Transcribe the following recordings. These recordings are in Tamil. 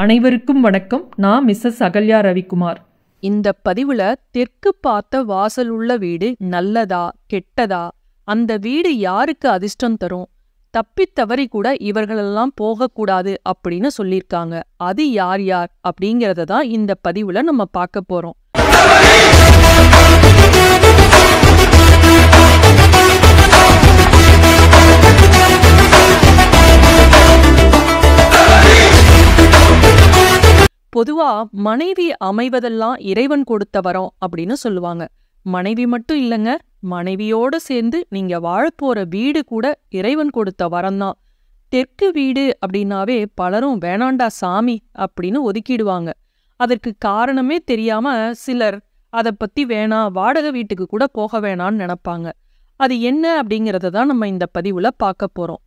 அனைவருக்கும் வணக்கம். நான் மிஸ்ஸஸ் அகல்யா ரவிக்குமார். இந்த பதிவுல தெற்கு பார்த்த வாசல் உள்ள வீடு நல்லதா கெட்டதா, அந்த வீடு யாருக்கு அதிர்ஷ்டம் தரும், தப்பித்தவறி கூட இவர்களெல்லாம் போகக்கூடாது அப்படின்னு சொல்லியிருக்காங்க. அது யார் யார் அப்படிங்கறத தான் இந்த பதிவுல நம்ம பார்க்க போறோம். பொதுவா மனைவி அமைவதெல்லாம் இறைவன் கொடுத்த வரம் அப்படின்னு சொல்லுவாங்க. மனைவி மட்டும் இல்லைங்க, மனைவியோட சேர்ந்து நீங்க வாழப்போற வீடு கூட இறைவன் கொடுத்த வரம்தான். தெற்கு வீடு அப்படின்னாவே பலரும் வேணாண்டா சாமி அப்படின்னு ஒதுக்கிடுவாங்க. அதற்கு காரணமே தெரியாம சிலர் அதை பத்தி வேணாம், வாடகை வீட்டுக்கு கூட போக வேணான்னு நினைப்பாங்க. அது என்ன அப்படிங்கறத தான் நம்ம இந்த பதிவுல பார்க்க போறோம்.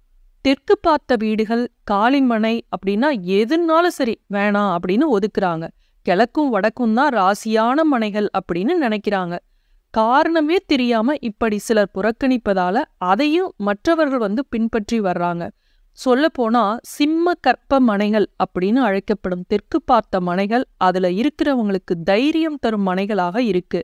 தெற்கு பார்த்த வீடுகள் காளிமனை அப்படின்னா எதுனாலும் சரி வேணாம் அப்படின்னு ஒதுக்குறாங்க. கிழக்கும் வடக்கும் தான் ராசியான மனைகள் அப்படின்னு நினைக்கிறாங்க. காரணமே தெரியாம இப்படி சிலர் புறக்கணிப்பதால அதையும் மற்றவர்கள் பின்பற்றி வர்றாங்க. சொல்ல போனா சிம்ம கற்ப மனைகள் அப்படின்னு அழைக்கப்படும் தெற்கு பார்த்த மனைகள் அதுல இருக்கிறவங்களுக்கு தைரியம் தரும் மனைகளாக இருக்கு.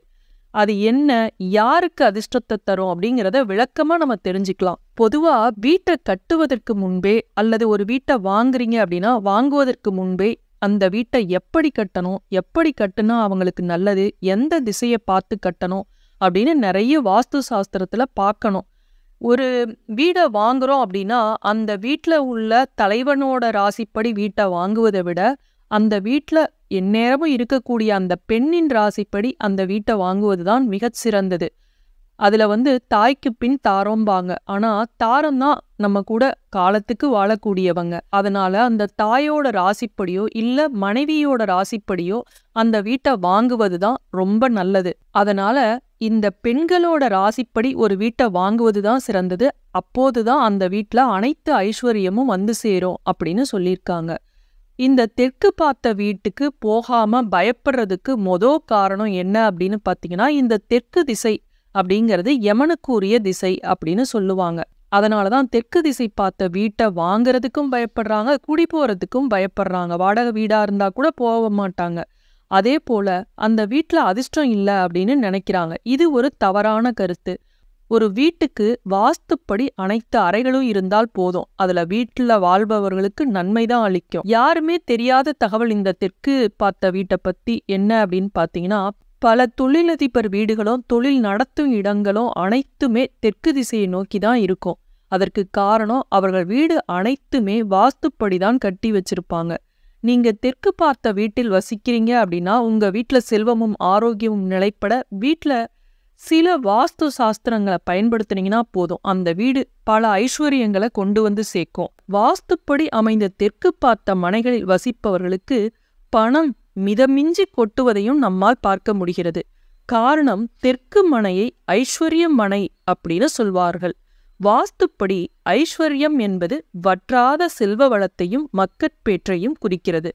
அது என்ன, யாருக்கு அதிர்ஷ்டத்தை தரும் அப்படிங்கிறத விளக்கமா நம்ம தெரிஞ்சுக்கலாம். பொதுவா வீட்டை கட்டுவதற்கு முன்பே அல்லது ஒரு வீட்டை வாங்குறீங்க அப்படின்னா வாங்குவதற்கு முன்பே அந்த வீட்டை எப்படி கட்டணும், எப்படி கட்டுனா அவங்களுக்கு நல்லது, எந்த திசையை பார்த்து கட்டணும் அப்படின்னு நிறைய வாஸ்து சாஸ்திரத்துல பார்க்கணும். ஒரு வீடை வாங்குறோம் அப்படின்னா அந்த வீட்டில் உள்ள தலைவனோட ராசிப்படி வீட்டை வாங்குவதை விட அந்த வீட்டில் எந்நேரமும் இருக்கக்கூடிய அந்த பெண்ணின் ராசிப்படி அந்த வீட்டை வாங்குவதுதான் மிகச் சிறந்தது. அதுல தாய்க்கு பின் தாரோம்பாங்க. ஆனா தாரம் தான் நம்ம கூட காலத்துக்கு வாழக்கூடியவங்க. அதனால அந்த தாயோட ராசிப்படியோ இல்ல மனைவியோட ராசிப்படியோ அந்த வீட்டை வாங்குவதுதான் ரொம்ப நல்லது. அதனால இந்த பெண்களோட ராசிப்படி ஒரு வீட்டை வாங்குவதுதான் சிறந்தது. அப்போதுதான் அந்த வீட்டுல அனைத்து ஐஸ்வர்யமும் சேரும் அப்படின்னு சொல்லியிருக்காங்க. இந்த தெற்கு பார்த்த வீட்டுக்கு போகாம பயப்படுறதுக்கு காரணம் என்ன அப்படின்னு பாத்தீங்கன்னா, இந்த தெற்கு திசை அப்படிங்கிறது யமனுக்குரிய திசை அப்படின்னு சொல்லுவாங்க. அதனாலதான் தெற்கு திசை பார்த்த வீட்டை வாங்குறதுக்கும் பயப்படுறாங்க, குடி போறதுக்கும் பயப்படுறாங்க. வாடகை வீடா இருந்தா கூட போக மாட்டாங்க. அதே போல அந்த வீட்டுல அதிர்ஷ்டம் இல்லை அப்படின்னு நினைக்கிறாங்க. இது ஒரு தவறான கருத்து. ஒரு வீட்டுக்கு வாஸ்துப்படி அனைத்து அறைகளும் இருந்தால் போதும். அதுல வீட்டுல வாழ்பவர்களுக்கு நன்மைதான் அளிக்கும். யாருமே தெரியாத தகவல் இந்த தெற்கு பார்த்த வீட்டை பத்தி என்ன அப்படின்னு பாத்தீங்கன்னா, பல தொழிலதிபர் வீடுகளும் தொழில் நடத்தும் இடங்களும் அனைத்துமே தெற்கு திசையை நோக்கி தான் இருக்கும். அதற்கு காரணம் அவர்கள் வீடு அனைத்துமே வாஸ்துப்படிதான் கட்டி வச்சிருப்பாங்க. நீங்க தெற்கு பார்த்த வீட்டில் வசிக்கிறீங்க அப்படின்னா உங்க வீட்டுல செல்வமும் ஆரோக்கியமும் நிலைப்பட வீட்டுல சில வாஸ்து சாஸ்திரங்களை பயன்படுத்தினீங்கன்னா போதும், அந்த வீடு பல ஐஸ்வர்யங்களை கொண்டு சேர்க்கும். வாஸ்துப்படி அமைந்த தெற்கு பார்த்த மனைகளில் வசிப்பவர்களுக்கு பணம் மிதமிஞ்சி கொட்டுவதையும் நம்மால் பார்க்க முடிகிறது. காரணம், தெற்கு மனையை ஐஸ்வர்ய மனை அப்படின்னு சொல்வார்கள். வாஸ்துப்படி ஐஸ்வர்யம் என்பது வற்றாத செல்வ வளத்தையும் மக்கட்பேற்றையும் குறிக்கிறது.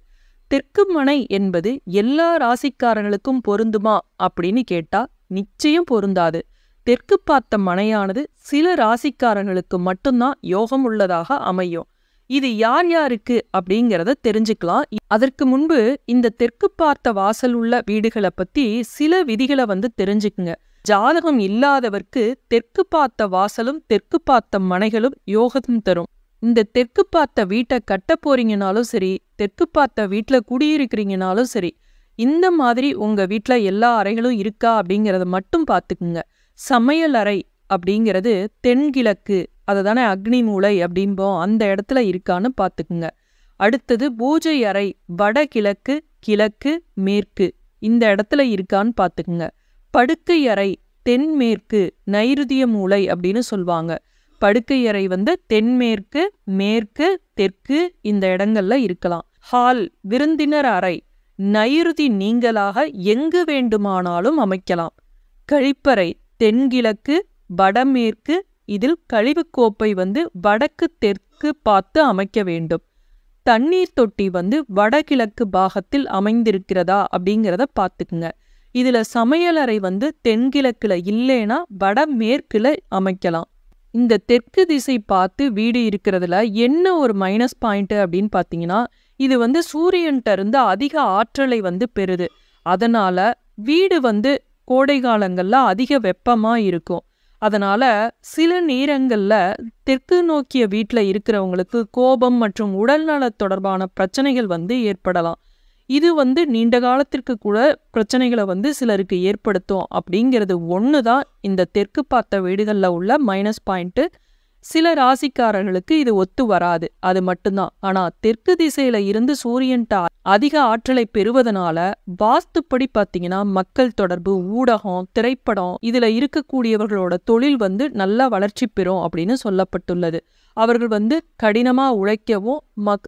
தெற்கு மனை என்பது எல்லா ராசிக்காரர்களுக்கும் பொருந்துமா அப்படின்னு கேட்டா நிச்சயம் பொருந்தாது. தெற்கு பார்த்த மனையானது சில ராசிக்காரர்களுக்கு மட்டும்தான் யோகம் உள்ளதாக அமையும். இது யார் யாருக்கு அப்படிங்கிறத தெரிஞ்சுக்கலாம். அதற்கு முன்பு இந்த தெற்கு பார்த்த வாசல் உள்ள வீடுகளை பத்தி சில விதிகளை தெரிஞ்சுக்குங்க. ஜாதகம் இல்லாதவர்க்கு தெற்கு பார்த்த வாசலும் தெற்கு பார்த்த மனைகளும் யோகம் தரும். இந்த தெற்கு பார்த்த வீட்டை கட்ட போறீங்கனாலும் சரி, தெற்கு பார்த்த வீட்டுல குடியிருக்கிறீங்கனாலும் சரி, இந்த மாதிரி உங்க வீட்டுல எல்லா அறைகளும் இருக்கா அப்படிங்கறத மட்டும் பாத்துக்குங்க. சமையல் அறை அப்படிங்கிறது தென்கிழக்கு, அதுதானே அக்னி மூலை அப்படிம்போம், அந்த இடத்துல இருக்கான்னு பாத்துக்குங்க. அடுத்தது பூஜை அறை வடகிழக்கு, கிழக்கு, மேற்கு இந்த இடத்துல இருக்கான்னு பாத்துக்குங்க. படுக்கை அறை தென்மேற்கு, நைருதிய மூலை அப்படின்னு சொல்லுவாங்க. படுக்கை அறை தென்மேற்கு, மேற்கு, தெற்கு இந்த இடங்கள்ல இருக்கலாம். ஹால் விருந்தினர் அறை நைருதி நீங்களாக எங்கு வேண்டுமானாலும் அமைக்கலாம். கழிப்பறை தென்கிழக்கு, வடமேற்கு, இதில் கழிவுக்கோப்பை வடக்கு தெற்கு பார்த்து அமைக்க வேண்டும். தண்ணீர் தொட்டி வடகிழக்கு பாகத்தில் அமைந்திருக்கிறதா அப்படிங்கிறத பார்த்துக்குங்க. இதுல சமையலறை தென்கிழக்குல இல்லைன்னா வடமேற்குல அமைக்கலாம். இந்த தெற்கு திசை பார்த்து வீடு இருக்கிறதுல என்ன ஒரு மைனஸ் பாயிண்ட் அப்படின்னு பார்த்தீங்கன்னா, இது சூரியன்ட்ட இருந்து அதிக ஆற்றலை பெறுது. அதனால வீடு கோடை காலங்கள்ல அதிக வெப்பமா இருக்கும். அதனால சில நேரங்கள்ல தெற்கு நோக்கிய வீட்டுல இருக்கிறவங்களுக்கு கோபம் மற்றும் உடல்நல தொடர்பான பிரச்சனைகள் ஏற்படலாம். இது நீண்ட காலத்திற்கு கூட பிரச்சனைகளை சிலருக்கு ஏற்படுத்தும். அப்படிங்கிறது ஒண்ணுதான் இந்த தெற்கு பார்த்த வீடுகள்ல உள்ள மைனஸ் பாயிண்ட். சில ராசிக்காரர்களுக்கு இது ஒத்து வராது, அது மட்டும்தான். ஆனா தெற்கு திசையில இருந்து சூரியன்ட்ட அதிக ஆற்றலை பெறுவதனால வாஸ்துப்படி பாத்தீங்கன்னா மக்கள் தொடர்பு, ஊடகம், திரைப்படம் இதுல இருக்கக்கூடியவர்களோட தொழில் நல்லா வளர்ச்சி பெறும் அப்படின்னு சொல்லப்பட்டுள்ளது. அவர்கள் கடினமா உழைக்கவும்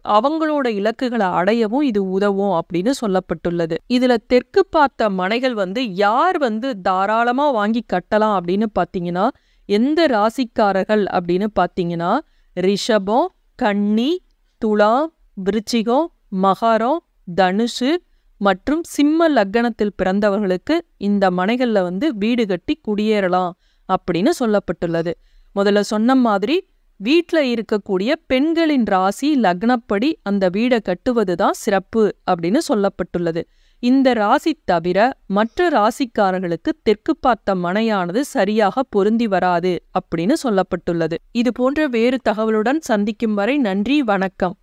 அவங்களோட இலக்குகளை அடையவும் இது உதவும் அப்படின்னு சொல்லப்பட்டுள்ளது. இதுல தெற்கு பார்த்த மனைகள் யார் தாராளமா வாங்கி கட்டலாம் அப்படின்னு பாத்தீங்கன்னா, எந்த ராசிக்காரர்கள் அப்படின்னு பாத்தீங்கன்னா, ரிஷபம், கன்னி, துலாம், விருச்சிகம், மகரம், தனுசு மற்றும் சிம்ம லக்னத்தில் பிறந்தவர்களுக்கு இந்த மனைகள்ல வீடு கட்டி குடியேறலாம் அப்படின்னு சொல்லப்பட்டுள்ளது. முதல்ல சொன்ன மாதிரி வீட்டுல இருக்கக்கூடிய பெண்களின் ராசி லக்னப்படி அந்த வீடை கட்டுவதுதான் சிறப்பு அப்படின்னு சொல்லப்பட்டுள்ளது. இந்த ராசி தவிர மற்ற ராசிக்காரர்களுக்கு தெற்கு பார்த்த மனையானது சரியாக பொருந்தி வராது அப்படின்னு சொல்லப்பட்டுள்ளது. இது போன்ற வேறு தகவலுடன் சந்திக்கும் வரை நன்றி, வணக்கம்.